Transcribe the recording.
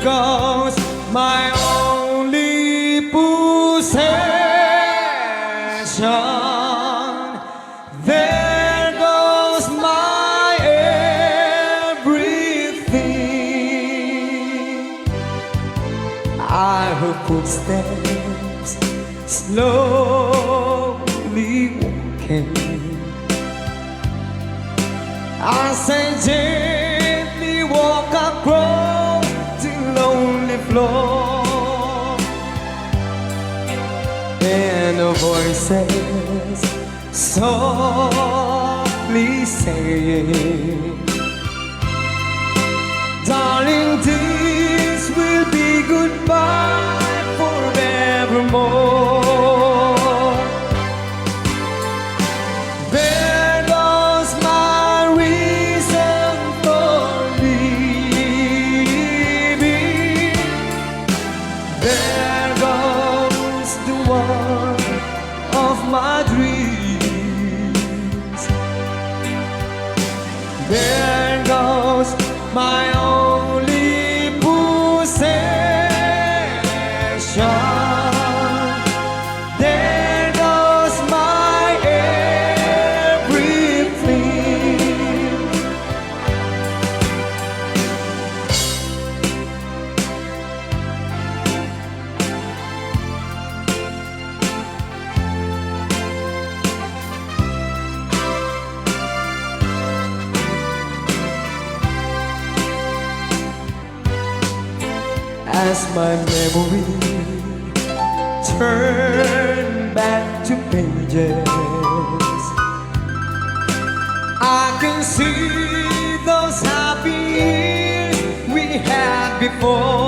goes my only possession. There goes my everything. I heard footsteps slowly walking. As I gently walk across the lonely floor, and the voices softly saying, darling, this will be goodbye forevermore. There goes my reason for living. There goes the one of my dreams. There goes my only possession. There goes my everything. As my memory turn back to pages, I can see those happy years we had before.